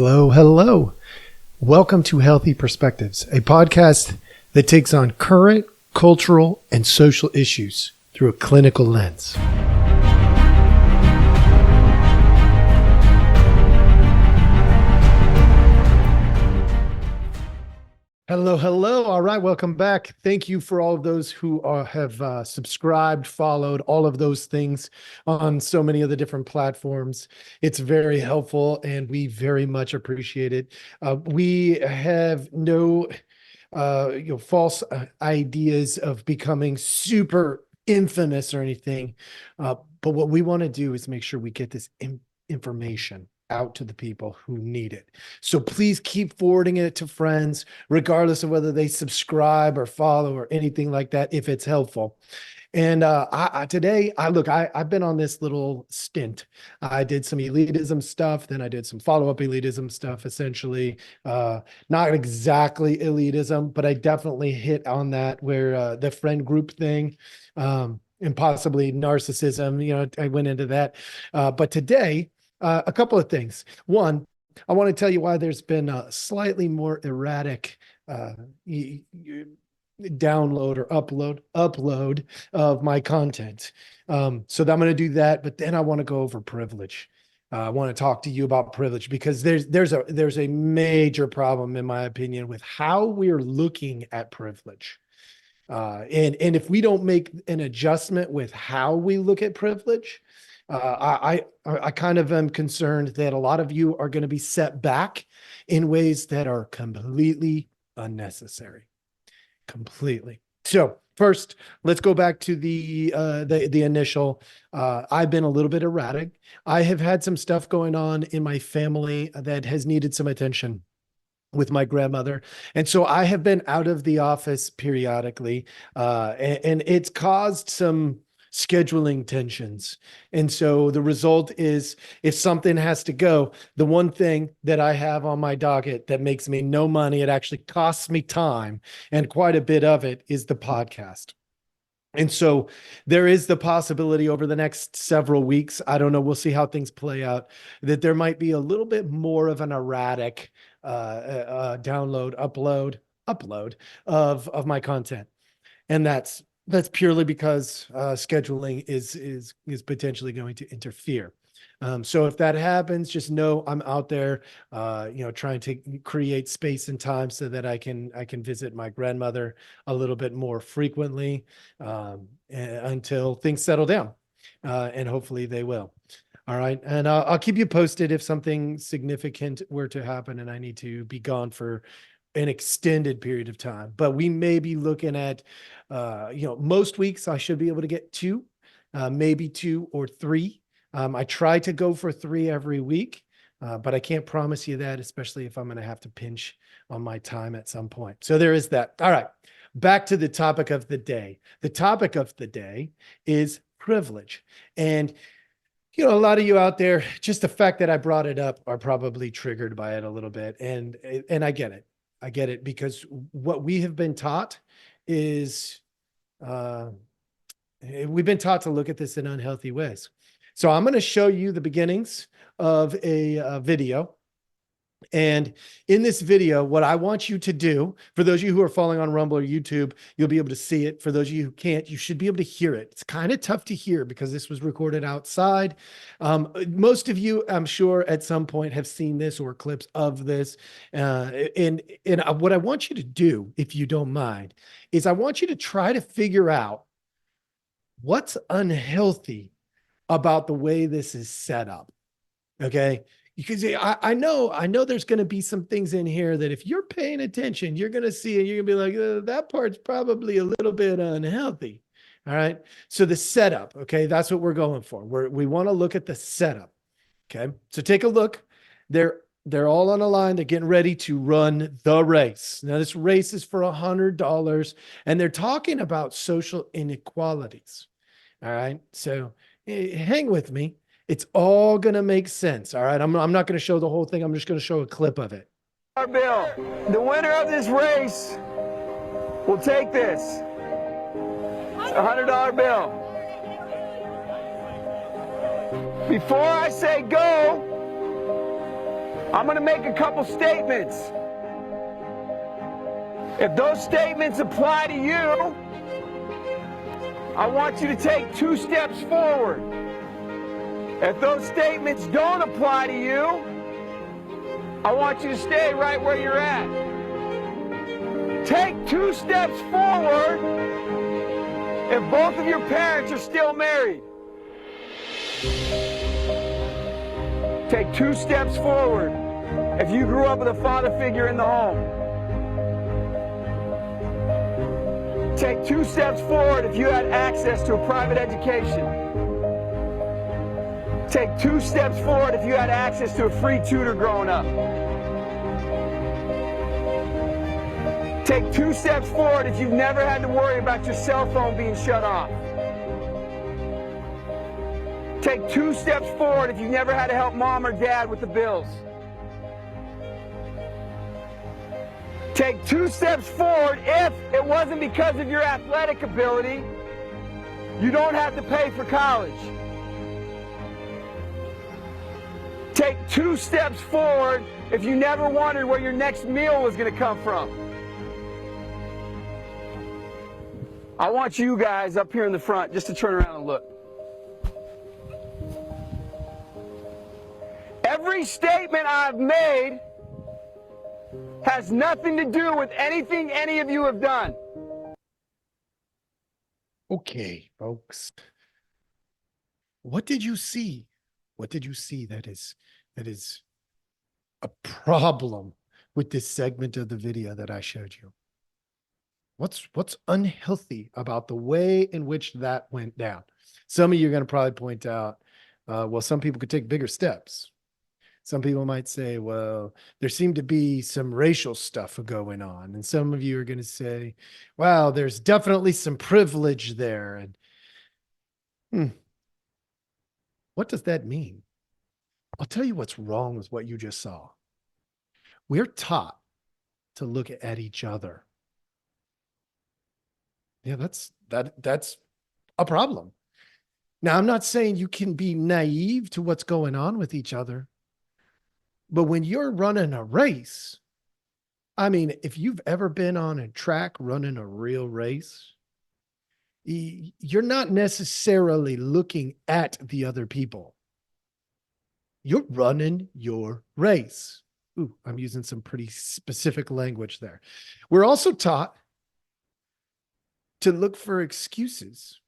Hello, hello. Welcome to Healthy Perspectives, a podcast that takes on current cultural and social issues through a clinical lens. Hello, hello. All right, welcome back. Thank you for all of those who have subscribed, followed, all of those things on so many of the different platforms. It's very helpful, and we very much appreciate it. We have no false ideas of becoming super infamous or anything. But what we want to do is make sure we get this information out to the people who need it. So please keep forwarding it to friends, regardless of whether they subscribe or follow or anything like that, if it's helpful. And today, I've been on this little stint. I did some elitism stuff, then I did some follow-up elitism stuff, essentially. Not exactly elitism, but I definitely hit on that where the friend group thing, and possibly narcissism, I went into that. But today, a couple of things. One, I want to tell you why there's been a slightly more erratic download or upload of my content. So I'm going to do that, but then I want to go over privilege. I want to talk to you about privilege because there's a major problem, in my opinion, with how we're looking at privilege. And if we don't make an adjustment with how we look at privilege, I kind of am concerned that a lot of you are going to be set back in ways that are completely unnecessary. Completely. So first, let's go back to the initial. I've been a little bit erratic. I have had some stuff going on in my family that has needed some attention with my grandmother. And so I have been out of the office periodically, and it's caused some scheduling tensions. And so the result is, if something has to go, the one thing that I have on my docket that makes me no money, it actually costs me time, and quite a bit of it, is the podcast. And so there is the possibility over the next several weeks, I don't know, we'll see how things play out, that there might be a little bit more of an erratic download, upload of my content. And that's purely because scheduling is potentially going to interfere. So if that happens, just know I'm out there, trying to create space and time so that I can visit my grandmother a little bit more frequently, until things settle down, and hopefully they will. All right, and I'll keep you posted if something significant were to happen and I need to be gone for an extended period of time. But we may be looking at, most weeks I should be able to get two, maybe 2 or 3. I try to go for 3 every week, but I can't promise you that, especially if I'm going to have to pinch on my time at some point. So there is that. All right, back to the topic of the day. The topic of the day is privilege. And a lot of you out there, just the fact that I brought it up are probably triggered by it a little bit. And I get it. I get it, because what we have been taught is, we've been taught to look at this in unhealthy ways. So I'm going to show you the beginnings of a video. And in this video, what I want you to do, for those of you who are following on Rumble or YouTube, you'll be able to see it. For those of you who can't, you should be able to hear it. It's kind of tough to hear because this was recorded outside. Most of you, I'm sure, at some point have seen this or clips of this. And what I want you to do, if you don't mind, is I want you to try to figure out what's unhealthy about the way this is set up. Okay. Because I know there's going to be some things in here that if you're paying attention, you're going to see, and you're going to be like, that part's probably a little bit unhealthy. All right. So the setup, okay, that's what we're going for. We want to look at the setup. Okay. So take a look. They're all on a line. They're getting ready to run the race. Now this race is for $100, and they're talking about social inequalities. All right. So hang with me. It's all going to make sense. All right. I'm not going to show the whole thing. I'm just going to show a clip of it. Bill, the winner of this race will take this. It's a $100 bill. Before I say go, I'm going to make a couple statements. If those statements apply to you, I want you to take 2 steps forward. If those statements don't apply to you, I want you to stay right where you're at. Take 2 steps forward if both of your parents are still married. Take 2 steps forward if you grew up with a father figure in the home. Take 2 steps forward if you had access to a private education. Take 2 steps forward if you had access to a free tutor growing up. Take 2 steps forward if you've never had to worry about your cell phone being shut off. Take 2 steps forward if you've never had to help mom or dad with the bills. Take 2 steps forward if it wasn't because of your athletic ability, you don't have to pay for college. Take 2 steps forward if you never wondered where your next meal was going to come from. I want you guys up here in the front just to turn around and look. Every statement I've made has nothing to do with anything any of you have done. Okay, folks. What did you see? What did you see that is a problem with this segment of the video that I showed you? What's unhealthy about the way in which that went down? Some of you are going to probably point out, well, some people could take bigger steps. Some people might say, well, there seemed to be some racial stuff going on. And some of you are going to say, wow, there's definitely some privilege there. And what does that mean? I'll tell you what's wrong with what you just saw. We're taught to look at each other. Yeah, that's a problem. Now, I'm not saying you can be naive to what's going on with each other. But when you're running a race, I mean, if you've ever been on a track running a real race, you're not necessarily looking at the other people. You're running your race. Ooh, I'm using some pretty specific language there. We're also taught to look for excuses.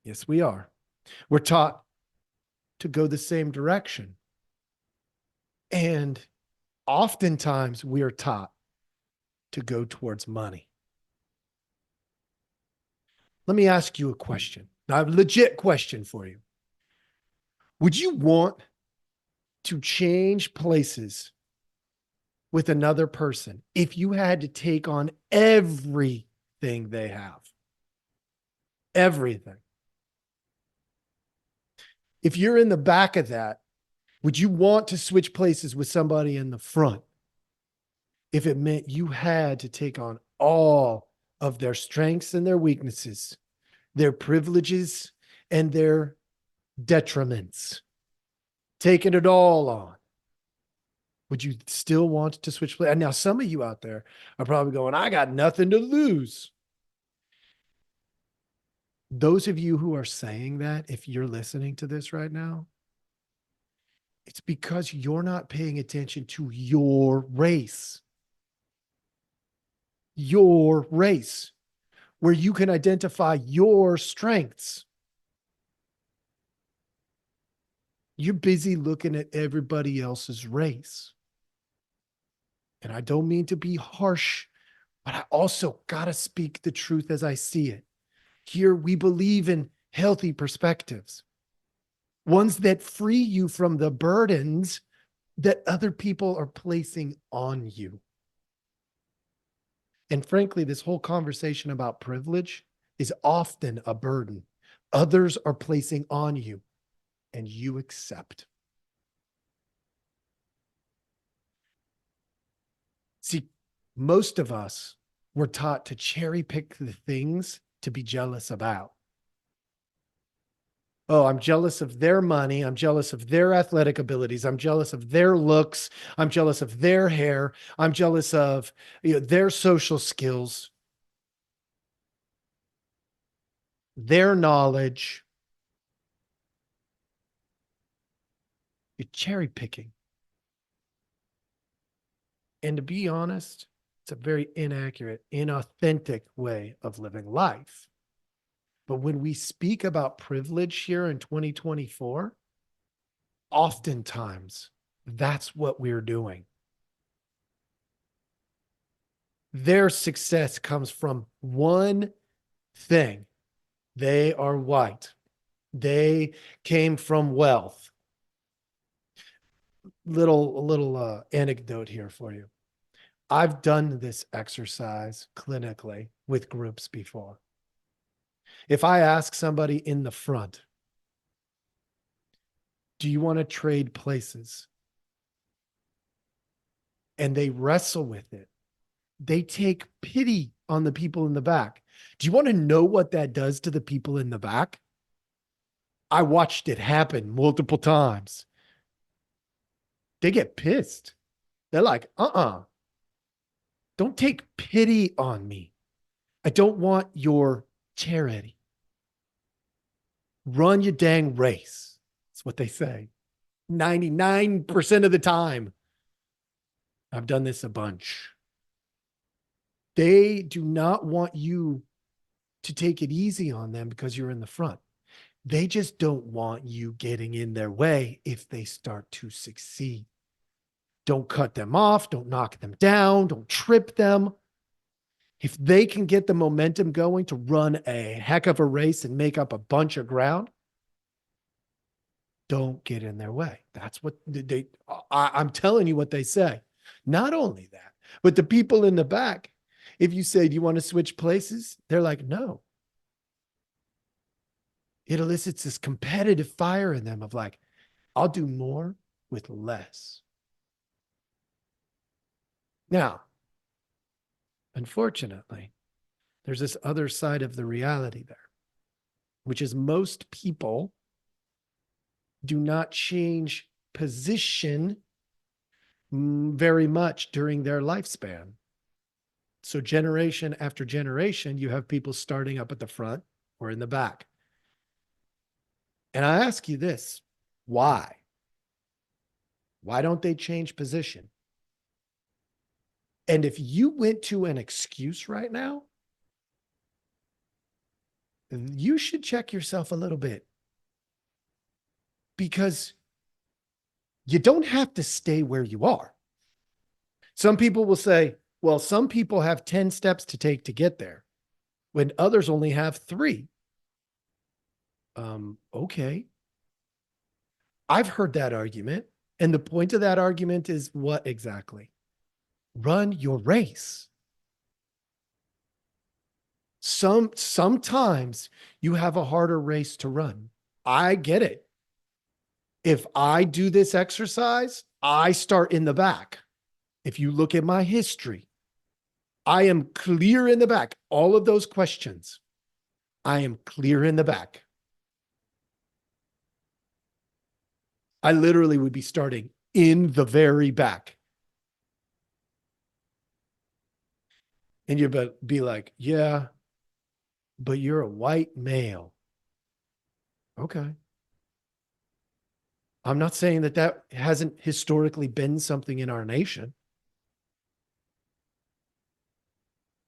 Yes, we are. We're taught to go the same direction. And oftentimes we are taught to go towards money. Let me ask you a question. Now, a legit question for you. Would you want to change places with another person if you had to take on everything they have? Everything. If you're in the back of that, would you want to switch places with somebody in the front if it meant you had to take on all of their strengths and their weaknesses, their privileges and their detriments, taking it all on? Would you still want to switch places? And now some of you out there are probably going, I got nothing to lose. Those of you who are saying that, if you're listening to this right now, it's because you're not paying attention to your race. Your race, where you can identify your strengths. You're busy looking at everybody else's race. And I don't mean to be harsh, but I also got to speak the truth as I see it. Here we believe in healthy perspectives, ones that free you from the burdens that other people are placing on you. And frankly, this whole conversation about privilege is often a burden others are placing on you, and you accept. See, most of us were taught to cherry pick the things to be jealous about. Oh, I'm jealous of their money. I'm jealous of their athletic abilities. I'm jealous of their looks. I'm jealous of their hair. I'm jealous of their social skills, their knowledge. You're cherry picking. And to be honest, it's a very inaccurate, inauthentic way of living life. But when we speak about privilege here in 2024, oftentimes that's what we're doing. Their success comes from one thing. They are white. They came from wealth. Little anecdote here for you. I've done this exercise clinically with groups before. If I ask somebody in the front, do you want to trade places? And they wrestle with it. They take pity on the people in the back. Do you want to know what that does to the people in the back? I watched it happen multiple times. They get pissed. They're like, don't take pity on me. I don't want your charity. Run your dang race. That's what they say. 99% of the time. I've done this a bunch. They do not want you to take it easy on them because you're in the front. They just don't want you getting in their way if they start to succeed. Don't cut them off. Don't knock them down. Don't trip them. If they can get the momentum going to run a heck of a race and make up a bunch of ground, don't get in their way. That's what I'm telling you what they say. Not only that, but the people in the back, if you say, do you want to switch places? They're like, no. It elicits this competitive fire in them of like, I'll do more with less. Now, unfortunately, there's this other side of the reality there, which is most people do not change position very much during their lifespan. So generation after generation, you have people starting up at the front or in the back. And I ask you this, why? Why don't they change position? And if you went to an excuse right now, you should check yourself a little bit. Because you don't have to stay where you are. Some people will say, well, some people have 10 steps to take to get there, when others only have 3. Okay. I've heard that argument. And the point of that argument is what exactly? Run your race. Sometimes you have a harder race to run. I get it. If I do this exercise, I start in the back. If you look at my history, I am clear in the back. All of those questions, I am clear in the back. I literally would be starting in the very back. And you'd be like, yeah, but you're a white male. Okay. I'm not saying that that hasn't historically been something in our nation.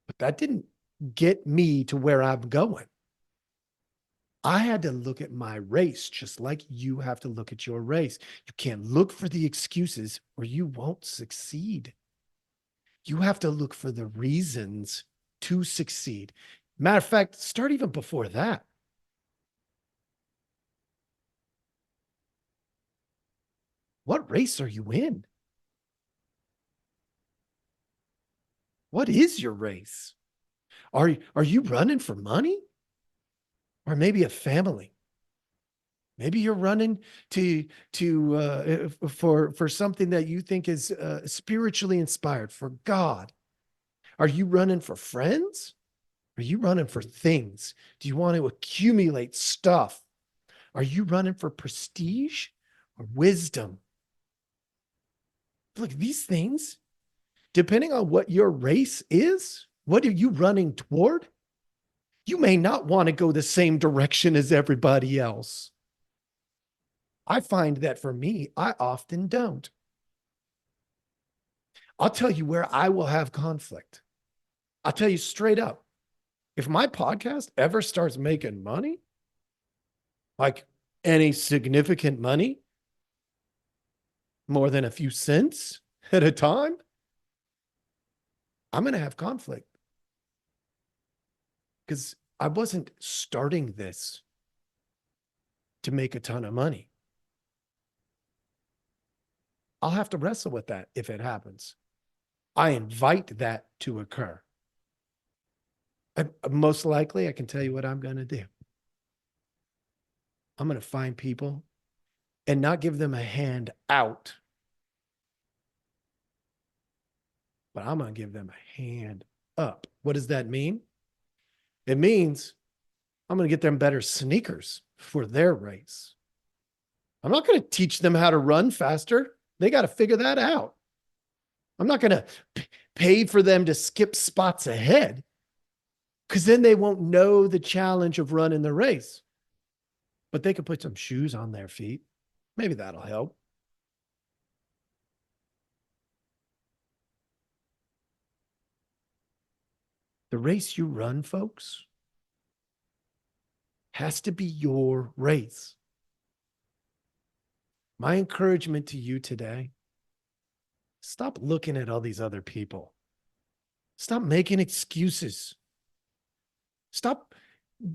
But that didn't get me to where I'm going. I had to look at my race just like you have to look at your race. You can't look for the excuses or you won't succeed. You have to look for the reasons to succeed. Matter of fact, start even before that. What race are you in? What is your race? Are you running for money? Or maybe a family? Maybe you're running for something that you think is spiritually inspired, for God. Are you running for friends? Are you running for things? Do you want to accumulate stuff? Are you running for prestige or wisdom? Look, these things, depending on what your race is, what are you running toward? You may not want to go the same direction as everybody else. I find that for me, I often don't. I'll tell you where I will have conflict. I'll tell you straight up. If my podcast ever starts making money, like any significant money, more than a few cents at a time, I'm going to have conflict because I wasn't starting this to make a ton of money. I'll have to wrestle with that if it happens. I invite that to occur. Most likely, I can tell you what I'm going to do. I'm going to find people and not give them a hand out, but I'm going to give them a hand up. What does that mean? It means I'm going to get them better sneakers for their race. I'm not going to teach them how to run faster. They got to figure that out. I'm not going to pay for them to skip spots ahead because then they won't know the challenge of running the race. But they could put some shoes on their feet. Maybe that'll help. The race you run, folks, has to be your race. My encouragement to you today, stop looking at all these other people. Stop making excuses. Stop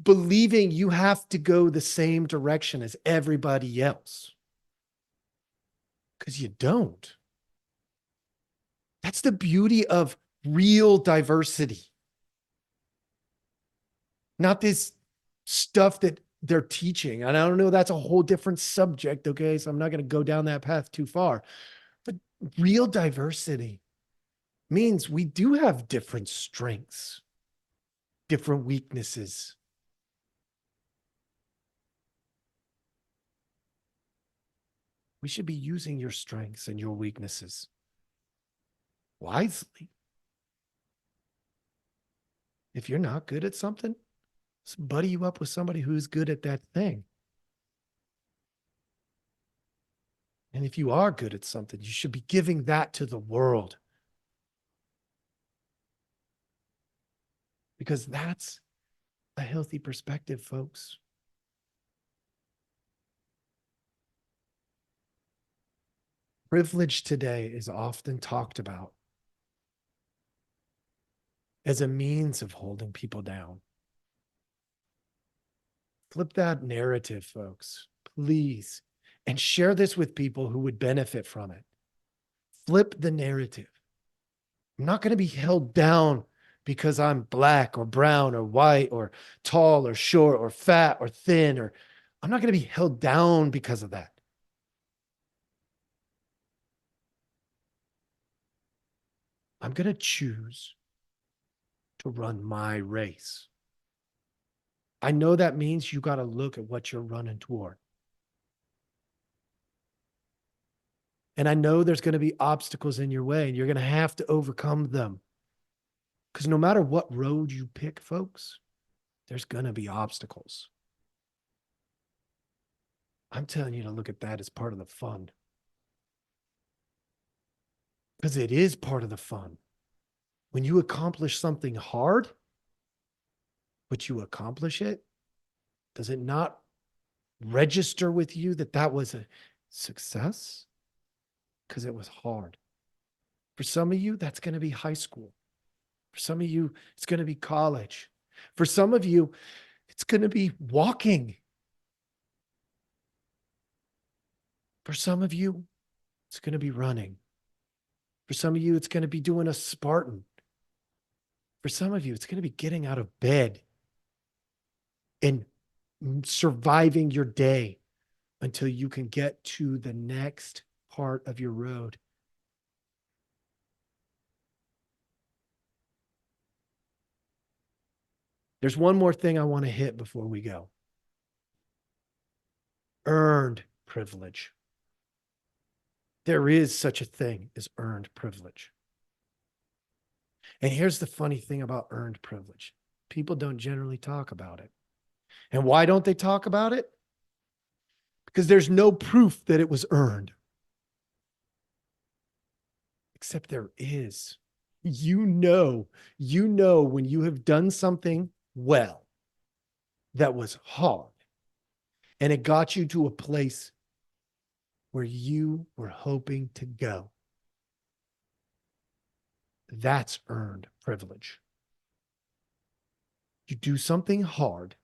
believing you have to go the same direction as everybody else. Because you don't. That's the beauty of real diversity. Not this stuff that they're teaching. And I don't know, that's a whole different subject, okay? So I'm not going to go down that path too far. But real diversity means we do have different strengths, different weaknesses. We should be using your strengths and your weaknesses wisely. If you're not good at something, let's buddy you up with somebody who's good at that thing. And if you are good at something, you should be giving that to the world. Because that's a healthy perspective, folks. Privilege today is often talked about as a means of holding people down. Flip that narrative, folks, please, and share this with people who would benefit from it. Flip the narrative. I'm not going to be held down because I'm black or brown or white or tall or short or fat or thin, or I'm not going to be held down because of that. I'm going to choose to run my race. I know that means you got to look at what you're running toward. And I know there's going to be obstacles in your way and you're going to have to overcome them. Because no matter what road you pick, folks, there's going to be obstacles. I'm telling you to look at that as part of the fun. Because it is part of the fun. When you accomplish something hard, but you accomplish it, does it not register with you that that was a success? Because it was hard. For some of you, that's going to be high school. For some of you, it's going to be college. For some of you, it's going to be walking. For some of you, it's going to be running. For some of you, it's going to be doing a Spartan. For some of you, it's going to be getting out of bed and surviving your day until you can get to the next part of your road. There's one more thing I want to hit before we go. earned privilege. There is such a thing as earned privilege. And here's the funny thing about earned privilege. People don't generally talk about it. And why don't they talk about it? Because there's no proof that it was earned. Except there is. You know when you have done something well that was hard and it got you to a place where you were hoping to go. That's earned privilege. You do something hard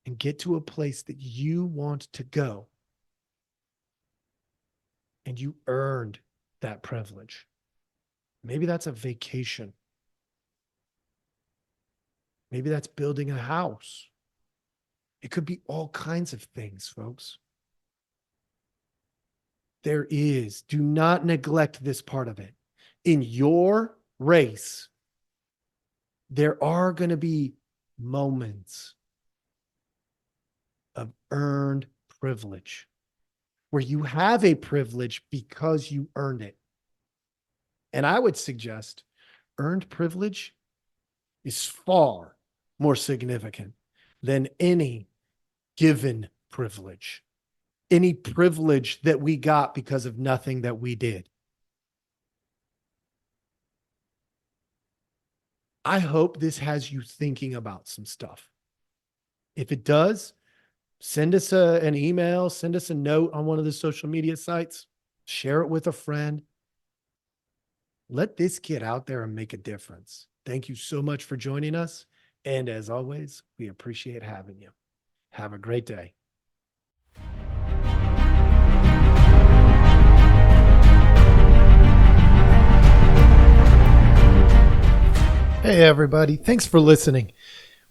and get to a place that you want to go, and you earned that privilege. Maybe that's a vacation. Maybe that's building a house. It could be all kinds of things, folks. There is. Do not neglect this part of it. In your race, there are going to be moments of earned privilege where you have a privilege because you earned it. And I would suggest earned privilege is far more significant than any given privilege, any privilege that we got because of nothing that we did. I hope this has you thinking about some stuff. If it does, send us an email, send us a note on one of the social media sites, share it with a friend. Let this get out there and make a difference. Thank you so much for joining us. And as always, we appreciate having you. Have a great day. Hey, everybody. Thanks for listening.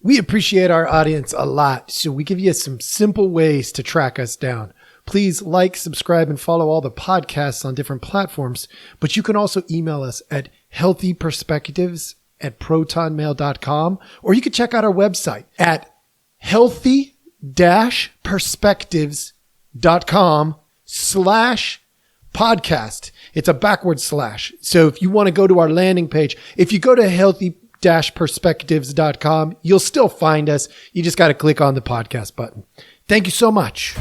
We appreciate our audience a lot, so we give you some simple ways to track us down. Please like, subscribe, and follow all the podcasts on different platforms, but you can also email us at healthyperspectives@protonmail.com, or you can check out our website at healthy-perspectives.com/podcast. It's a backward slash. So if you want to go to our landing page, if you go to healthy-perspectives.com, you'll still find us. You just got to click on the podcast button. Thank you so much.